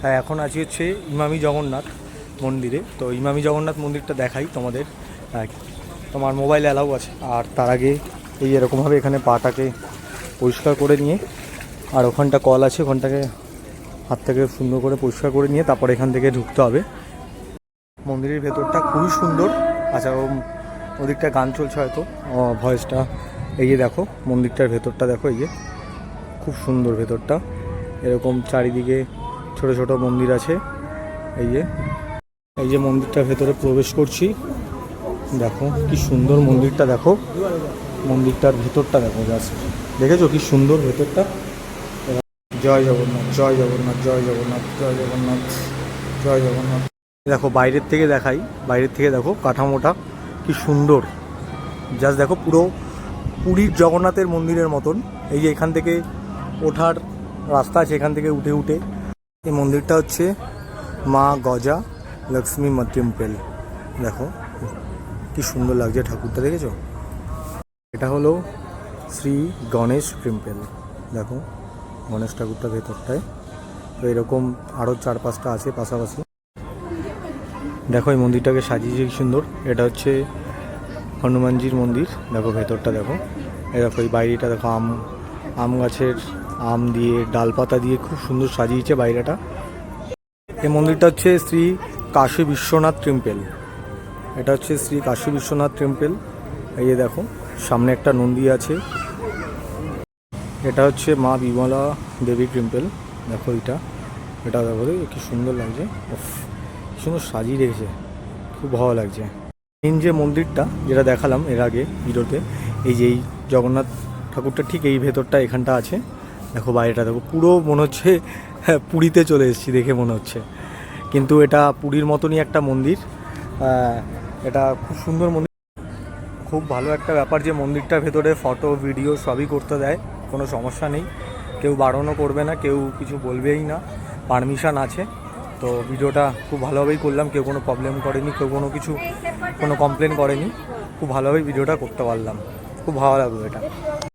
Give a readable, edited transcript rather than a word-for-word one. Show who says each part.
Speaker 1: হ্যাঁ, এখন আছি হচ্ছে ইমামি জগন্নাথ মন্দিরে। তো ইমামি জগন্নাথ মন্দিরটা দেখাই তোমাদের। তোমার মোবাইল অ্যালাউ আছে। আর তার আগে এই এরকমভাবে এখানে পাটাকে পরিষ্কার করে নিয়ে, আর ওখানটা কল আছে, ওখানটাকে হাত থেকে সুন্দর করে পরিষ্কার করে নিয়ে তারপর এখান থেকে ঢুকতে হবে। মন্দিরের ভেতরটা খুবই সুন্দর। আচ্ছা, ওদিকটা গান চলছে হয়তো, ভয়েসটা। এই যে দেখো মন্দিরটার ভেতরটা দেখো, এই যে খুব সুন্দর ভেতরটা। এরকম চারিদিকে ছোট ছোট মন্দির আছে। এই যে মন্দিরটার ভেতরে প্রবেশ করছি। দেখো কি সুন্দর মন্দিরটা, দেখো মন্দিরটার ভেতরটা দেখো, জাস্ট দেখেছো কি সুন্দর ভেতরটা। জয় জগন্নাথ, জয় জগন্নাথ, জয় জগন্নাথ, জয় জগন্নাথ, জয় জগন্নাথ। দেখো বাইরের থেকে দেখাই, বাইরের থেকে দেখো কাঠামোটা কি সুন্দর। জাস্ট দেখো পুরো পুরীর জগন্নাথের মন্দিরের মতন। এই যে এখান থেকে ওঠার রাস্তা আছে, এখান থেকে উঠে উঠে। এই মন্দিরটা হচ্ছে মা গজা লক্ষ্মী টেম্পল। দেখো কি সুন্দর লাগছে ঠাকুরটা, দেখেছো? এটা হলো শ্রী গণেশ টেম্পল। দেখো গণেশ ঠাকুরটা ভেতরটায়। তো এরকম আরও 4-5টা আছে পাশাপাশি। দেখো এই মন্দিরটাকে সাজিয়েছে কি সুন্দর। এটা হচ্ছে হনুমানজির মন্দির। দেখো ভেতরটা দেখো। এই দেখো এই বাইরেটা দেখো, আম গাছের আম দিয়ে ডালপাতা দিয়ে খুব সুন্দর সাজিয়েছে বাইরেটা। এই মন্দিরটা হচ্ছে শ্রী কাশী বিশ্বনাথ টেম্পল। এটা হচ্ছে শ্রী কাশী বিশ্বনাথ টেম্পল। এই যে দেখো সামনে একটা নন্দী আছে। এটা হচ্ছে মা বিমলা দেবী টেম্পল। দেখো এটা দেখো কি সুন্দর লাগছে, সুন্দর সাজিয়ে রেখেছে, খুব ভালো লাগছে। মেন যে মন্দিরটা যেটা দেখালাম এর আগে ভিডিওতে, এই যে এই জগন্নাথ ঠাকুরটা ঠিক এই ভেতরটা এখানটা আছে। দেখো বাইরেটা দেখো, পুরো মনে হচ্ছে পুরীতে চলে এসেছি দেখে মনে হচ্ছে। কিন্তু এটা পুরীর মতনই একটা মন্দির। এটা খুব সুন্দর মন্দির। খুব ভালো একটা ব্যাপার যে মন্দিরটার ভেতরে ফটো ভিডিও সবই করতে দেয়, কোনো সমস্যা নেই। কেউ বারণও করবে না, কেউ কিছু বলবেই না, পারমিশন আছে। তো ভিডিওটা খুব ভালোভাবেই করলাম, কেউ কোনো প্রবলেম করেনি, কেউ কোনো কমপ্লেন করেনি। খুব ভালোভাবেই ভিডিওটা করতে পারলাম, খুব ভালো লাগলো এটা।